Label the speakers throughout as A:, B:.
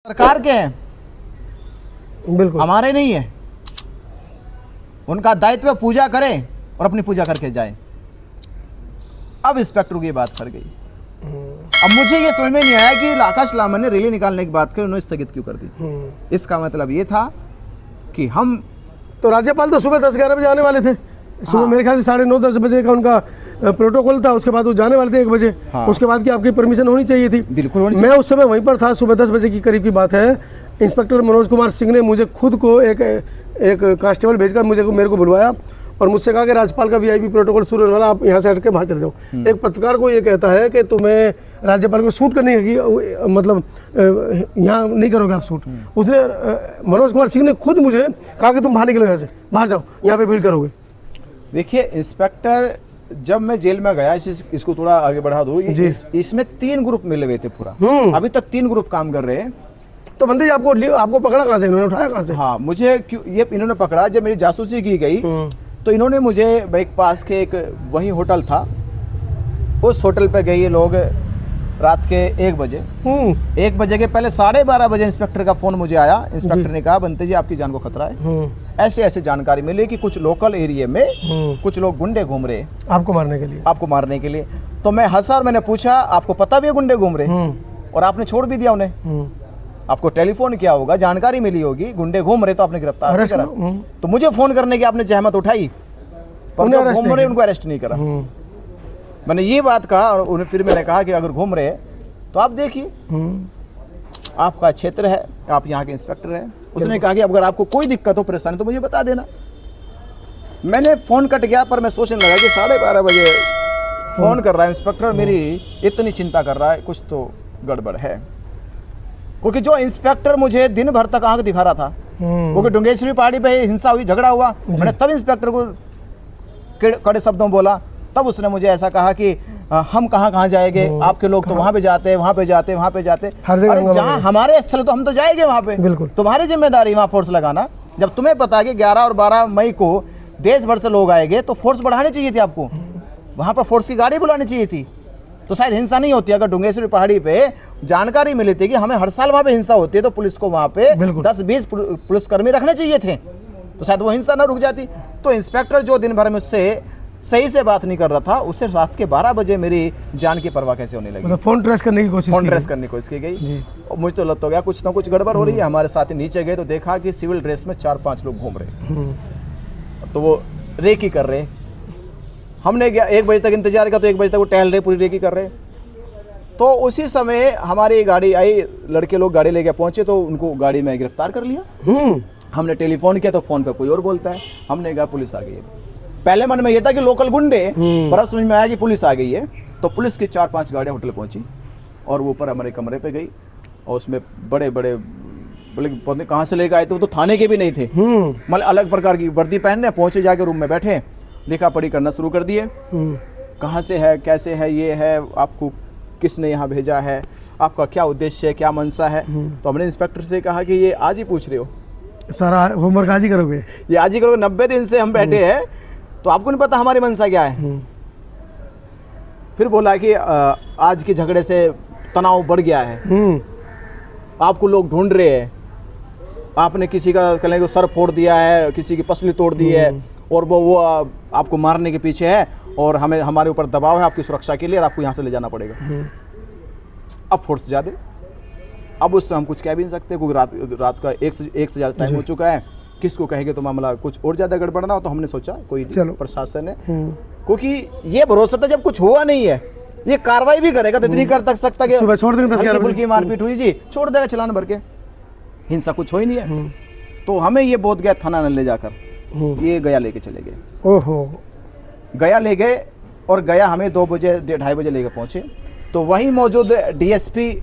A: सरकार के हैं,
B: बिल्कुल
A: हमारे नहीं है। उनका दायित्व पूजा करें और अपनी पूजा करके जाएं। अब इंस्पेक्टर की बात कर गई। अब मुझे ये समझ में नहीं आया कि आकाश लामा ने रैली निकालने की बात करी, उन्होंने स्थगित क्यों कर दी। इसका मतलब ये था कि हम
B: तो राज्यपाल तो सुबह 10-11 बजे आने वाले थे। सुबह मेरे ख्याल से 9:30-10 बजे का उनका प्रोटोकॉल था। उसके बाद वो जाने वाले थे 1 बजे। उसके बाद की आपकी परमिशन होनी चाहिए थी।
A: बिल्कुल होनी
B: मैं उस समय वहीं पर था। सुबह 10 बजे की करीब की बात है। इंस्पेक्टर मनोज कुमार सिंह ने मुझे खुद को एक कांस्टेबल भेजकर मेरे को बुलवाया और मुझसे कहा कि राज्यपाल का वीआईपी प्रोटोकॉल शुरू होने वाला, आप यहाँ से हट के बाहर चले जाओ। एक पत्रकार को ये कहता है कि तुम्हें राज्यपाल को शूट करने की मतलब यहाँ नहीं करोगे आप शूट। उसने मनोज कुमार सिंह ने खुद मुझे कहा कि तुम बाहर निकलो, यहाँ से बाहर जाओ, यहाँ पे भीड़ करोगे।
A: देखिए इंस्पेक्टर, जब मैं जेल में गया, इसको थोड़ा आगे बढ़ा दूं, इसमें 3 ग्रुप मिले हुए थे पूरा। अभी तक 3 ग्रुप काम कर रहे हैं।
B: तो बंदे जी आपको पकड़ा कहाँ से, इन्होंने उठाया कहाँ से?
A: हाँ, मुझे क्यों ये इन्होंने पकड़ा, जब मेरी जासूसी की गई तो इन्होंने मुझे एक पास के एक वही होटल था, उस होटल पे गए ये लोग रात के 1 बजे। 1 बजे के पहले 12:30 बजे इंस्पेक्टर का फोन मुझे आया। इंस्पेक्टर ने कहा बंते जी आपकी जान को खतरा है। ऐसे ऐसे जानकारी मिली कि कुछ लोकल एरिया में कुछ लोग गुंडे घूम रहे हैं
B: आपको मारने के लिए।
A: तो मैं हंसा और मैंने पूछा आपको पता भी है गुंडे घूम रहे और आपने छोड़ भी दिया उन्हें? आपको टेलीफोन किया होगा, जानकारी मिली होगी, गुंडे घूम रहे तो आपने गिरफ्तार नहीं करा। तो मुझे फोन करने की आपने जहमत उठाई, पर जो घूम रहे उनको अरेस्ट नहीं करा। मैंने ये बात कहा और उन्हें फिर मैंने कहा कि अगर घूम रहे तो आप देखिए, आपका क्षेत्र है, आप यहाँ के इंस्पेक्टर हैं। उसने कहा कि अगर आपको कोई दिक्कत हो, परेशानी तो मुझे बता देना। मैंने फोन कट गया, पर मैं सोचने लगा कि 12:30 बजे फोन कर रहा है इंस्पेक्टर, मेरी इतनी चिंता कर रहा है, कुछ तो गड़बड़ है। क्योंकि जो इंस्पेक्टर मुझे दिन भर तक आंख दिखा रहा था, क्योंकि डुंगेश्वरी पहाड़ी पे हिंसा हुई, झगड़ा हुआ, मैंने तब इंस्पेक्टर को कड़े शब्दों बोला। तब उसने मुझे ऐसा कहा कि हम कहाँ जाएंगे, आपके लोग तो वहाँ पे जाते हैं, वहाँ पे जाते हैं, वहाँ पे जाते हैं। अरे जहाँ हमारे स्थल तो हम तो जाएंगे वहाँ पे। तुम्हारी जिम्मेदारी वहाँ फोर्स लगाना। जब तुम्हें पता है कि 11 और 12 मई को देश भर से लोग आएंगे तो फोर्स बढ़ानी चाहिए थी आपको, वहाँ पर फोर्स की गाड़ी बुलानी चाहिए थी, तो शायद हिंसा नहीं होती। अगर डुंगेश्वरी पहाड़ी पे जानकारी मिली थी कि हमें हर साल वहाँ पे हिंसा होती है, तो पुलिस को वहाँ पे 10-20 पुलिसकर्मी रखने चाहिए थे, तो शायद वो हिंसा ना रुक जाती। तो इंस्पेक्टर जो दिन भर में उससे सही से बात नहीं कर रहा था, उससे रात के 12 बजे मेरी जान की परवाह कैसे होने लगी।
B: मतलब फोन ट्रेस करने की कोशिश
A: की गई। और मुझे तो लग तो गया कुछ ना कुछ गड़बड़ हो रही है। हमारे साथी नीचे गए तो देखा कि सिविल ड्रेस में 4-5 लोग घूम रहे, तो वो रेकी कर रहे। हमने 1 बजे तक इंतजार किया, तो 1 बजे तक वो टहल रहे, पूरी रेकी कर रहे। तो उसी समय हमारी गाड़ी आई, लड़के लोग गाड़ी लेके पहुंचे, तो उनको गाड़ी में गिरफ्तार कर लिया। हमने टेलीफोन किया तो फोन पे कोई और बोलता है। हमने कहा पुलिस आ गई है। पहले मन में ये था कि लोकल गुंडे, पर अब समझ में आया कि पुलिस आ गई है। तो पुलिस की 4-5 गाड़ियां होटल पहुंची और वो ऊपर हमारे कमरे पे गई, और उसमें बड़े बड़े बोले कहाँ से लेकर आए थे, वो तो थाने के भी नहीं थे, मतलब अलग प्रकार की वर्दी पहनने पहुंचे, जाके रूम में बैठे, लिखा पढ़ी करना शुरू कर दिए। कहाँ से है, कैसे है, ये है, आपको किसने यहाँ भेजा है, आपका क्या उद्देश्य है, क्या मंशा है। तो हमने इंस्पेक्टर से कहा कि ये आज ही पूछ रहे हो, सारा
B: होमवर्क आज ही करोगे,
A: ये आज ही करोगे, 90 दिन से हम बैठे हैं, तो आपको नहीं पता हमारी मंशा क्या है। फिर बोला कि आज के झगड़े से तनाव बढ़ गया है, आपको लोग ढूंढ रहे हैं, आपने किसी का कलें को सर फोड़ दिया है, किसी की पसली तोड़ दी है, और वो आपको मारने के पीछे है, और हमारे ऊपर दबाव है आपकी सुरक्षा के लिए, और आपको यहाँ से ले जाना पड़ेगा। अब फोर्स ज़्यादा, अब उससे हम कुछ कह भी नहीं सकते, क्योंकि रात का 1 से ज़्यादा टाइम हो चुका है। किसको कहेंगे तो मामला कुछ और ज़्यादा गड़बड़ ना हो। तो हमने सोचा कोई प्रशासन है, क्योंकि ये भरोसा था जब कुछ हुआ नहीं है, ये कार्रवाई भी करेगा, तो इतनी कर सकता कि
B: सुबह छोड़ देंगे,
A: हल्की मारपीट हुई जी, छोड़ देगा चलान भर के, हिंसा कुछ हो ही नहीं है। तो हमें ये बोध गया थाना न ले जाकर, ये गया लेके चले गए।
B: ओहो,
A: गया ले गए, और गया हमें 2 बजे 2:30 बजे लेके पहुंचे। तो वहीं मौजूद डीएसपी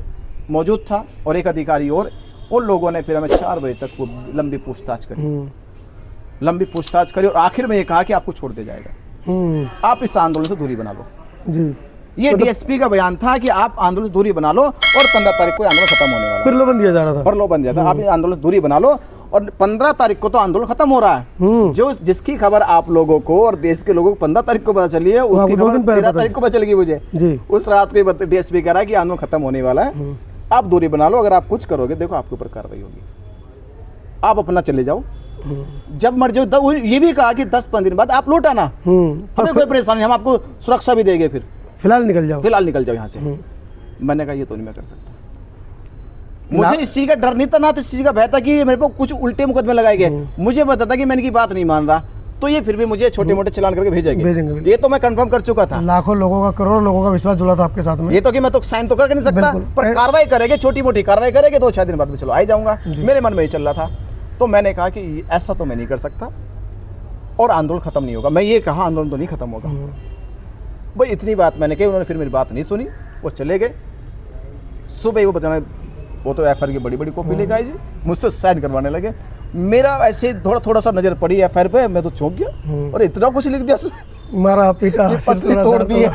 A: मौजूद था और एक अधिकारी, और उन लोगों ने फिर हमें 4 बजे तक वो लंबी पूछताछ करी, और आखिर में ये कहा कि आपको छोड़ दिया जाएगा, आप इस आंदोलन से दूरी बना लो जी। ये डीएसपी का बयान था कि आप आंदोलन से दूरी बना लो, और 15 तारीख को आंदोलन खत्म होने वाला,
B: प्रलोभन दिया जा रहा था,
A: प्रलोभन दिया था, आप आंदोलन से दूरी बना लो, और 15 तारीख को तो आंदोलन खत्म हो रहा है। जो जिसकी खबर आप लोगों को और देश के लोगों को 15 तारीख को पता चली है, उसकी खबर 13 तारीख को पता चलेगी मुझे। उस रात को डीएसपी कह रहा है कि आंदोलन खत्म होने वाला है, आप दूरी बना लो, अगर आप कुछ करोगे देखो आपके ऊपर कार्रवाई होगी, आप अपना चले जाओ, जब मर जाओ। ये भी कहा कि 10-15 दिन बाद आप लौट आना, हमें कोई परेशानी, हम आपको सुरक्षा भी देंगे,
B: फिलहाल निकल जाओ
A: यहाँ से। मैंने कहा ये तो नहीं मैं कर सकता, मुझे इस चीज का डर नहीं था, ना तो इस चीज का भय था कि मेरे को कुछ उल्टे मुकदमे लगाए गए। मुझे पता था कि मैं इनकी बात नहीं मान रहा, तो ये फिर भी मुझे छोटे मोटे चलान करके भेजेंगे, ये तो मैं कंफर्म कर चुका था।
B: लाखों लोगों का, करोड़ों लोगों का विश्वास जुड़ा था आपके साथ में।
A: ये तो कि मैं तो साइन तो करके नहीं सकता, पर कार्रवाई करेंगे, छोटी मोटी कार्रवाई करेंगे, 2-6 दिन बाद में चलो आ ही जाऊंगा, मेरे मन में ही चल रहा था। तो मैंने कहा कि ऐसा तो मैं नहीं कर सकता और आंदोलन खत्म नहीं होगा। मैं ये कहा आंदोलन तो नहीं खत्म होगा, भाई इतनी बात मैंने कही। उन्होंने फिर मेरी बात नहीं सुनी, वो चले गए। सुबह वो बताना, वो तो एफआईआर की बड़ी बड़ी कॉपी लेकर आए जी, मुझसे साइन करवाने लगे। मेरा ऐसे थोड़ा सा नजर पड़ी एफआईआर पे, मैं तो चौंक गया, और इतना कुछ लिख दिया उसमें,
B: मारा पीटा,
A: पसली तोड़ दी है,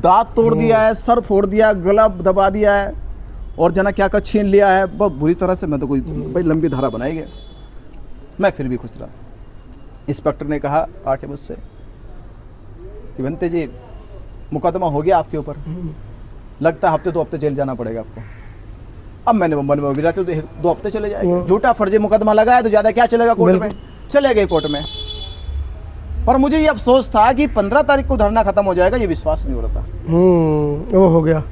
A: दांत तोड़ दिया है, सर फोड़ दिया, गला दबा दिया है, और जना क्या छीन लिया है, बहुत बुरी तरह से। मैं तो कोई भाई लंबी धारा बनाई गई, मैं फिर भी खुश रहा। इंस्पेक्टर ने कहा आके मुझसे कि बनते जी मुकदमा हो गया आपके ऊपर, लगता है हफ्ते 2 हफ्ते जेल जाना पड़ेगा आपको। अब मैंने मन में भी रहते 2 हफ्ते चले जाएंगे, झूठा फर्जी मुकदमा लगाया तो ज्यादा क्या चलेगा कोर्ट में, चले गए कोर्ट में। पर मुझे ये अफसोस था कि 15 तारीख को धरना खत्म हो जाएगा, ये विश्वास नहीं हो रहा था।
B: वो हो गया,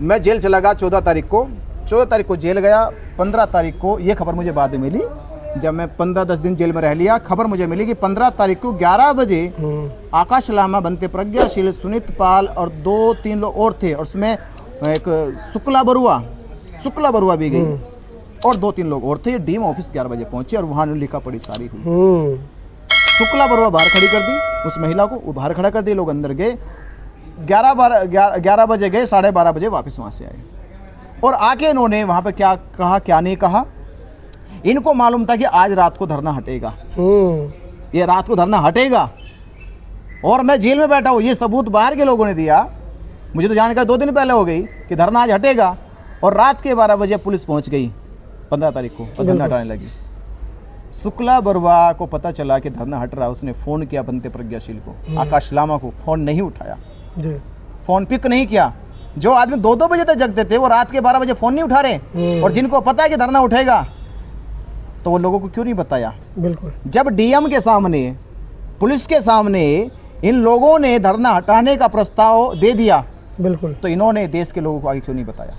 A: मैं जेल चला गया 14 तारीख को जेल गया। 15 तारीख को ये खबर मुझे बाद में मिली, जब मैं 15-10 दिन जेल में रह लिया, खबर मुझे मिली कि 15 तारीख को 11 बजे आकाश लामा, बनते प्रज्ञाशील, सुनीत पाल और 2-3 लोग और थे, और उसमें एक शुक्ला बरुआ भी गई, और 2-3 लोग और थे। डीएम ऑफिस 11 बजे पहुंचे और वहां लिखा पड़ी सारी हुई। शुक्ला बरुआ बाहर खड़ी कर दी उस महिला को, वो बाहर खड़ा कर दी, लोग अंदर गए। 11 बजे गए, 12:30 बजे वापस वहां से आए, और आके इन्होंने वहां पे क्या कहा क्या नहीं कहा। इनको मालूम था कि आज रात को धरना हटेगा, ये रात को धरना हटेगा, और मैं जेल में बैठा हूँ। ये सबूत बाहर के लोगों ने दिया, मुझे तो जानकारी 2 दिन पहले हो गई कि धरना आज हटेगा, और रात के 12 बजे पुलिस पहुंच गई 15 तारीख को और धरना हटाने लगी। शुक्ला बरुआ को पता चला कि धरना हट रहा, उसने फोन किया बनते प्रज्ञाशील को, आकाश लामा को, फोन नहीं उठाया, फोन पिक नहीं किया। जो आदमी 2-2 बजे तक जगते थे वो रात के 12 बजे फोन नहीं उठा रहे, और जिनको पता है कि धरना उठेगा तो वो लोगों को क्यों नहीं बताया।
B: बिल्कुल,
A: जब डीएम के सामने, पुलिस के सामने इन लोगों ने धरना हटाने का प्रस्ताव दे दिया,
B: बिल्कुल,
A: तो इन्होंने देश के लोगों को आगे क्यों नहीं बताया,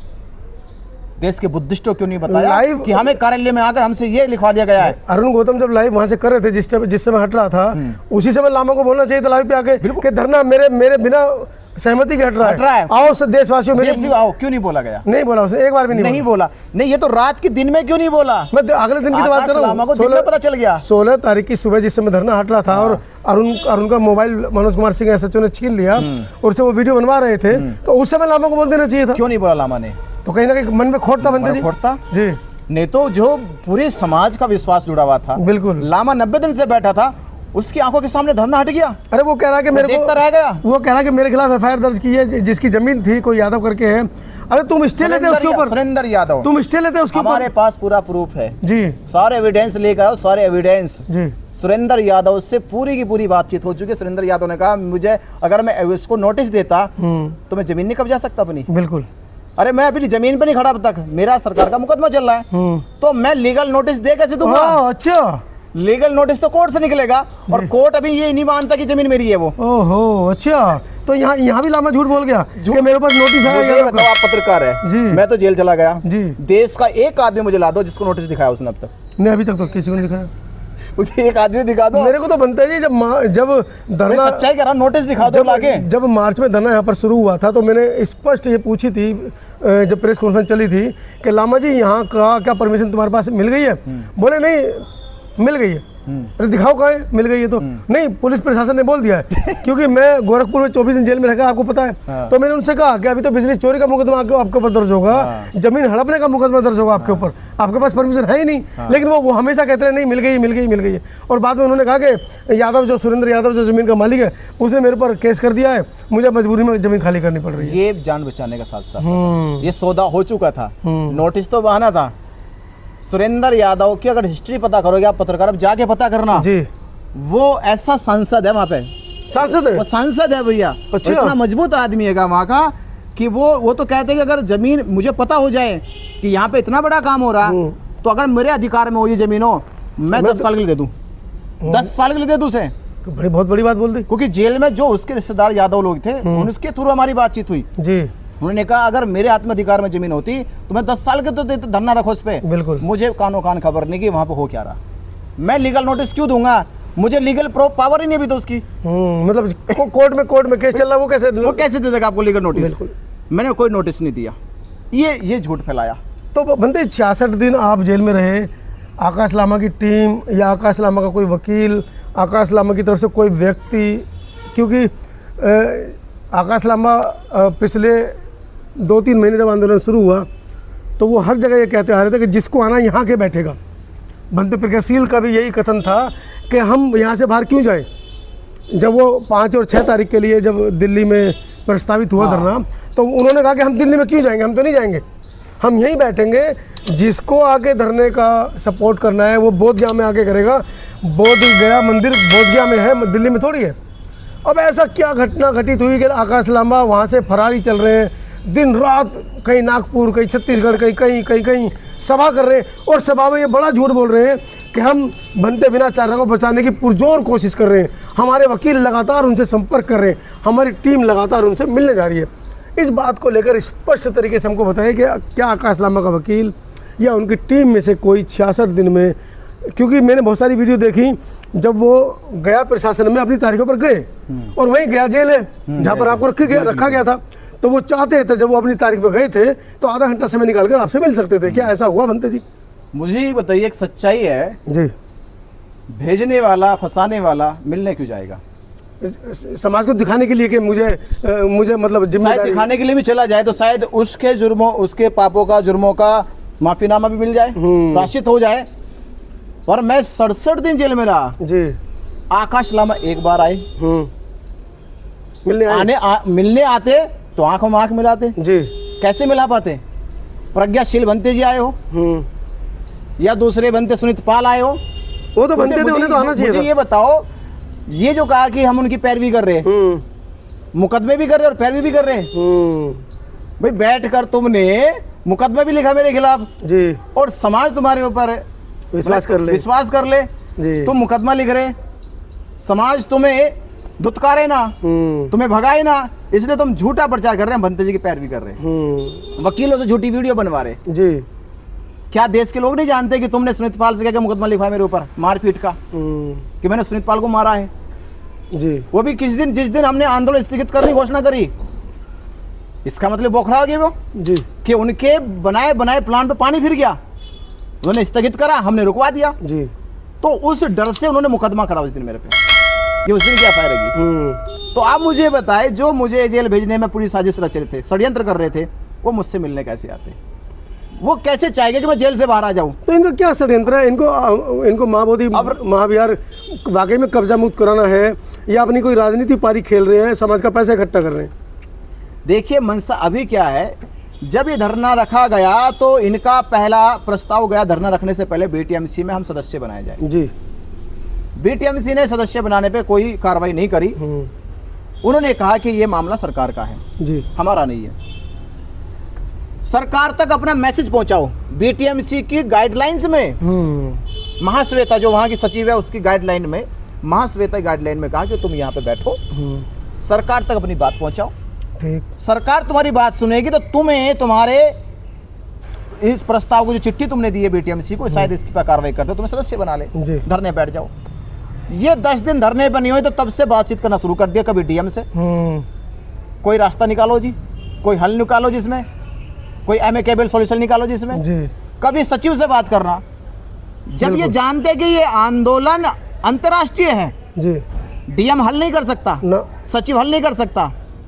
A: देश के बुद्धिस्टों क्यों नहीं बताया कि हमें कार्यालय में आकर हमसे ये लिखवा दिया गया है।
B: अरुण गौतम जब लाइव वहां से कर रहे थे, जिस समय हट रहा था, उसी समय लामा को बोलना चाहिए था लाइव पे आके कि धरना मेरे बिना सहमति के हट रहा है, आओ देशवासियों मेरे
A: आओ। क्यों नहीं बोला गया?
B: नहीं बोला उसने, एक बार भी नहीं
A: बोला। नहीं, ये तो रात के दिन में क्यों नहीं बोला? मैं
B: अगले दिन की बात कर रहा हूँ,
A: 16 पता चल गया,
B: 16 तारीख की सुबह जिस समय धरना हट रहा था, और अरुण का मोबाइल मनोज कुमार सिंह एसएचओ ने छीन लिया, और उससे वो वीडियो बनवा रहे थे, तो उस समय लामा को बोल देना चाहिए था।
A: क्यों नहीं बोला लामा ने?
B: तो कहीं ना कहीं मन में खोट था बंदे जी,
A: खोटता
B: जी।
A: नहीं तो जो पूरे समाज का विश्वास जुड़ा हुआ था,
B: बिल्कुल,
A: लामा 90 दिन से बैठा था, उसकी आंखों के सामने धरना हट गया।
B: अरे वो कह रहा है कि मेरे को
A: देखता रह गया,
B: वो कह रहा है कि मेरे खिलाफ एफआईआर दर्ज की है, जिसकी जमीन थी कोई यादव करके है। अरे तुम स्टे लेते उसके ऊपर,
A: सुरेंद्र यादव,
B: तुम स्टे लेते उसके ऊपर।
A: हमारे पास पूरा प्रूफ है
B: जी,
A: सारे एविडेंस लेकर आओ, सारे एविडेंस
B: जी।
A: सुरेंद्र यादव से पूरी की पूरी बातचीत हो चुकी है। सुरेंद्र यादव ने कहा मुझे अगर मैं इसको नोटिस देता तो मैं जमीन नहीं कब्जा सकता अपनी।
B: बिल्कुल,
A: अरे मैं अभी जमीन पे नहीं खड़ा अब तक, मेरा सरकार का मुकदमा चल रहा है, तो मैं लीगल नोटिस दे कैसे दूंगा?
B: अच्छा,
A: लीगल नोटिस तो कोर्ट से निकलेगा, और कोर्ट अभी ये नहीं मानता कि जमीन मेरी है वो।
B: ओहो, अच्छा, तो यहाँ भी लामा झूठ बोल गया कि मेरे पास नोटिस आया।
A: ये बताओ, आप पत्रकार है जी, मैं तो जेल चला गया
B: जी,
A: देश का एक आदमी मुझे ला दो जिसको नोटिस दिखाया उसने अब तक।
B: नहीं, अभी तक तो किसी को नहीं दिखाया।
A: मुझे एक आदमी दिखा दो।
B: मेरे को तो बनता है जी, जब धरना,
A: सच्चाई कह रहा, नोटिस दिखा दो लाके।
B: जब मार्च में धरना यहाँ पर शुरू हुआ था, तो मैंने स्पष्ट ये पूछी थी, जब प्रेस कॉन्फ्रेंस चली थी, कि लामा जी यहाँ का क्या परमिशन तुम्हारे पास मिल गई है? बोले नहीं मिल गई है। अरे दिखाओ कहाँ है, मिल गई है तो? नहीं, पुलिस प्रशासन ने बोल दिया है। क्योंकि मैं गोरखपुर में 24 दिन जेल में रखा, आपको पता है। तो मैंने उनसे कहा कि अभी तो बिजली चोरी का मुकदमा आपके ऊपर दर्ज होगा, जमीन हड़पने का मुकदमा दर्ज होगा आपके ऊपर, आपके पास परमिशन है ही नहीं। लेकिन वो हमेशा कहते रहे नहीं मिल गई। और बाद में उन्होंने कहा कि यादव, जो सुरेंद्र यादव जो जमीन का मालिक है, उसने मेरे पर केस कर दिया है, मुझे मजबूरी में जमीन खाली करनी पड़ रही है।
A: ये जान बचाने का साथ साथ ये सौदा हो चुका था, नोटिस तो बहाना था। सुरेंद्र यादव की अगर हिस्ट्री पता करोगे आप पत्रकार, अब जाके पता करना जी, वो ऐसा सांसद है वहाँ पे, सांसद है, वो सांसद है भैया। अच्छा, इतना मजबूत आदमी है वहाँ का कि वो तो कहते हैं कि अगर जमीन मुझे पता हो जाए कि यहाँ पे इतना बड़ा काम हो रहा तो अगर मेरे अधिकार में हो ये जमीन हो, मैं 10 साल के लिए दे दूँ, 10 साल के लिए दे दूँ उसे।
B: बहुत बड़ी बात बोल दी,
A: क्योंकि जेल में जो उसके रिश्तेदार यादव लोग थे उनके थ्रू हमारी बातचीत हुई
B: जी।
A: उन्होंने कहा अगर मेरे आत्माधिकार में जमीन होती तो मैं 10 साल के तो धरना रखो उस पे।
B: बिल्कुल।
A: मुझे कानो कान खबर नहीं कि वहाँ पे हो क्या रहा, मैं लीगल नोटिस क्यों दूंगा, मुझे लीगल पावर ही नहीं अभी तो उसकी।
B: मतलब कोर्ट में केस चल रहा, वो कैसे
A: दे देगा आपको लीगल नोटिस? मैंने कोई नोटिस नहीं दिया, ये झूठ फैलाया।
B: तो बनते 66 दिन आप जेल में रहे, आकाश लामा की टीम या आकाश लामा का कोई वकील, आकाश लामा की तरफ से कोई व्यक्ति, क्योंकि आकाश लामा पिछले 2-3 महीने जब आंदोलन शुरू हुआ तो वो हर जगह ये कहते आ रहे थे कि जिसको आना यहाँ के बैठेगा। बनते प्रज्ञाशील का भी यही कथन था कि हम यहाँ से बाहर क्यों जाएं। जब वो 5 और 6 तारीख के लिए जब दिल्ली में प्रस्तावित हुआ धरना, तो उन्होंने कहा कि हम दिल्ली में क्यों जाएंगे, हम तो नहीं जाएंगे, हम यहीं बैठेंगे। जिसको आगे धरने का सपोर्ट करना है वो बोधगया में आके करेगा। बोधगया मंदिर बोधगया में है, दिल्ली में थोड़ी है। अब ऐसा क्या घटना घटित हुई कि आकाश लामा वहाँ से फरारी चल रहे हैं, दिन रात कहीं नागपुर, कहीं छत्तीसगढ़, कहीं सभा कर रहे हैं, और सभा में ये बड़ा झूठ बोल रहे हैं कि हम बनते बिना चारा को बचाने की पुरजोर कोशिश कर रहे हैं, हमारे वकील लगातार उनसे संपर्क कर रहे हैं, हमारी टीम लगातार उनसे मिलने जा रही है। इस बात को लेकर स्पष्ट तरीके से हमको बताएं कि क्या आकाश लामा का वकील या उनकी टीम में से कोई 66 दिन में, क्योंकि मैंने बहुत सारी वीडियो देखी जब वो गया प्रशासन में अपनी तारीखों पर गए और वहीं गया जेल है जहाँ पर आपको रखा गया था, तो वो चाहते थे जब वो अपनी तारीख पर गए थे तो आधा घंटा समय निकालकर आपसे मिल सकते थे। क्या ऐसा हुआ बनते जी? मुझे
A: ये बताइए, एक सच्चाई है
B: जी,
A: भेजने वाला फंसाने वाला मिलने क्यों जाएगा?
B: समाज को दिखाने के लिए कि मुझे मतलब जिम्मेदारी
A: दिखाने के लिए भी चला जाए तो शायद उसके जुर्मों, उसके पापों का, जुर्मों का माफीनामा भी मिल जाए, प्रायश्चित हो जाए। और मैं 67 दिन जेल में रहा
B: जी।
A: आकाश लामा एक बार आए,
B: मिलने
A: आते तो आंखों में आंख मिलाते
B: जी।
A: कैसे मिला पाते? प्रज्ञाशील बनते जी आए हो या दूसरे बनते सुनीत पाल आए हो,
B: वो तो बनते थे, उन्हें तो आना चाहिए।
A: मुझे ये बताओ, ये जो कहा कि हम उनकी पैरवी कर रहे हैं, मुकदमे भी कर रहे हैं और पैरवी भी कर रहे हैं, भाई बैठकर तुमने मुकदमा भी लिखा मेरे खिलाफ जी, और समाज तुम्हारे ऊपर विश्वास कर ले जी। तुम मुकदमा लिख रहे, समाज तुम्हें दुत्कारे ना, तुम्हें भगाए ना, इसलिए तुम झूठा प्रचार कर रहे हैं, भंते जी की पैरवी कर रहे हैं, वकीलों से झूठी वीडियो बनवा रहे जी। क्या देश के लोग नहीं जानते कि तुमने सुनीत पाल से क्या मुकदमा लिखवाया मेरे ऊपर मारपीट का, कि मैंने सुनीत पाल को मारा है जी? वो भी जिस दिन हमने आंदोलन स्थगित करने की घोषणा करी, इसका मतलब बोखरा हो गया वो जी, कि उनके बनाए प्लान पे पानी फिर गया, उन्होंने स्थगित करा, हमने रुकवा दिया जी। तो उस डर से उन्होंने मुकदमा करा उस दिन मेरे पे, कि उस दिन क्या फायर लगी। तो आप मुझे बताए, जो मुझे जेल भेजने में पूरी साजिश रच रहे थे, षड्यंत्र कर रहे थे, वो मुझसे मिलने कैसे आते? वो कैसे चाहेंगे कि मैं जेल से बाहर आ जाऊं?
B: तो इनका क्या षड्यंत्र है? इनको महाबोधि महाविहार वाकई में कब्जा मुक्त कराना है या अपनी कोई राजनीति पारी खेल रहे हैं, समाज का पैसा इकट्ठा कर रहे हैं?
A: देखिए मनसा अभी क्या है, जब ये धरना रखा गया तो इनका पहला प्रस्ताव गया धरना रखने से पहले बीटीएमसी में हम सदस्य बनाए जाए जी। बीटीएमसी ने सदस्य बनाने पे कोई कार्रवाई नहीं करी, उन्होंने कहा कि ये मामला सरकार का है जी, हमारा नहीं है। सरकार तक अपना मैसेज पहुंचाओ। बीटीएमसी की गाइडलाइंस में महाश्वेता जो वहां की सचिव है उसकी गाइडलाइन में, महाश्वेता गाइडलाइन में कहा कि तुम यहाँ पे बैठो, सरकार तक अपनी बात पहुंचाओ, ठीक। सरकार तुम्हारी बात सुनेगी तो तुम्हें तुम्हारे इस प्रस्ताव को जो चिट्ठी तुमने दी है बीटीएमसी को, शायद इसकी पर कार्रवाई करते तुम्हें सदस्य बना ले, धरने बैठ जाओ। ये 10 दिन धरने पर नहीं हुए तो तब से बातचीत करना शुरू कर दिया, कभी डीएम से कोई रास्ता निकालो जी, कोई हल निकालो, जिसमें कोई एमिकेबल सॉल्यूशन निकालो जिसमें जी। कभी सचिव से बात करना, जब ये जानते कि ये आंदोलन अंतर्राष्ट्रीय है जी, डीएम हल नहीं कर सकता, सचिव हल नहीं कर सकता,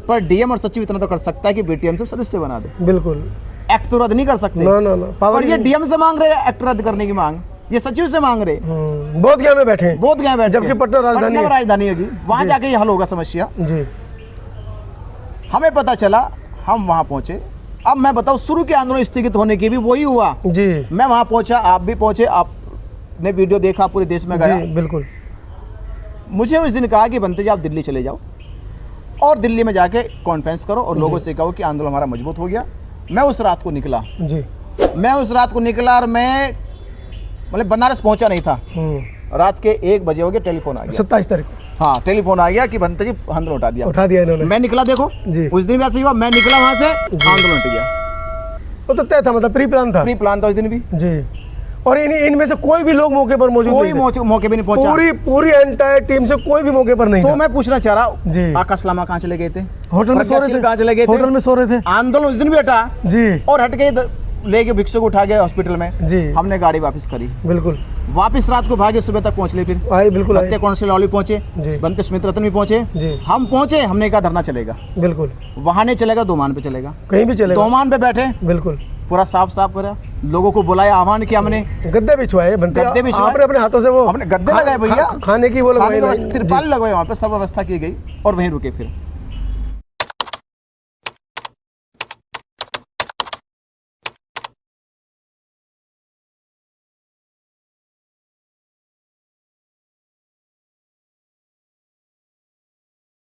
A: पर डीएम और सचिव इतना तो कर सकता है कि बीटीएम से सदस्य बना दे। बिल्कुल, एक्ट तो रद्द नहीं कर सकते ना। पर ये डीएम से मांग रहे हैं एक्ट रद्द करने की मांग, ये सचिव से मांग रहे। बोधगया में बैठे, जबकि पटना राजधानी होगी, वहां जाके ये हल होगा समस्या जी। हमें पता चला, हम वहां पहुंचे। अब मैं बताऊं, शुरू के आंदोलन स्थगित होने की भी वही हुआ जी। मैं वहां पहुंचा, आप भी पहुंचे, आपने वीडियो देखा, पूरे देश में गया। बिल्कुल। मुझे उस दिन कहा कि बनते जी आप दिल्ली चले जाओ, और दिल्ली में जाके कॉन्फ्रेंस करो और लोगों से कहो कि आंदोलन हमारा मजबूत हो गया। मैं उस रात को निकला
B: जी,
A: मैं उस रात को निकला और मैं मतलब बनारस पहुंचा नहीं था। रात के 1 बजे हो गया, टेलीफोन आ गया
B: 27 तारीख को।
A: हाँ, टेलीफोन आ गया कि बनता जी आंदोलन उठा दिया
B: इन्होंने।
A: मैं निकला, देखो
B: जी।
A: उस दिन भी ऐसे ही हुआ, मैं निकला वहां से, आंदोलन उठ गया।
B: वो तो तय था, मतलब प्री प्लान था
A: उस दिन भी
B: जी। और इनमें से कोई भी लोग मौके पर मौजूद
A: कोई
B: नहीं थे।
A: मौके भी नहीं पहुंचा,
B: पूरी एंटायर टीम से कोई भी मौके पर नहीं
A: तो
B: था।
A: मैं पूछना चाह रहा
B: जी।
A: हूँ आकाश लामा कहाँ चले गए थे?
B: होटल में सो रहे थे।
A: कहाँ चले गए थे?
B: होटल में सो रहे थे।
A: आंदोलन उस दिन भी हटा
B: जी,
A: और हट गए, लेके भिक्षु को उठा गए हॉस्पिटल में
B: जी।
A: हमने गाड़ी वापस करी,
B: बिल्कुल
A: वापस रात को भागे, सुबह तक पहुंच ले, फिर
B: आए, बिल्कुल
A: बनते कौंसिल लॉली पहुंचे,
B: जी।
A: बनते सुमित रतन भी पहुंचे,
B: जी।
A: हम पहुंचे, हमने कहा धरना चलेगा,
B: बिल्कुल
A: वहां नहीं चलेगा, दोमान पे चलेगा।
B: कहीं भी चलेगा।
A: दोमान पे बैठे,
B: बिल्कुल
A: पूरा साफ करा, लोगों को बुलाया, आह्वान किया हमने,
B: गद्दे बिछवाए,
A: गद्दे बिछवाए।
B: आपने अपने हाथों से वो
A: हमने गद्दे लगाए भैया,
B: खाने की वो
A: खाने की
B: लगाई।
A: तिरपाल लगवाए, वहाँ पे सब व्यवस्था की गई और वहीं रुके फिर।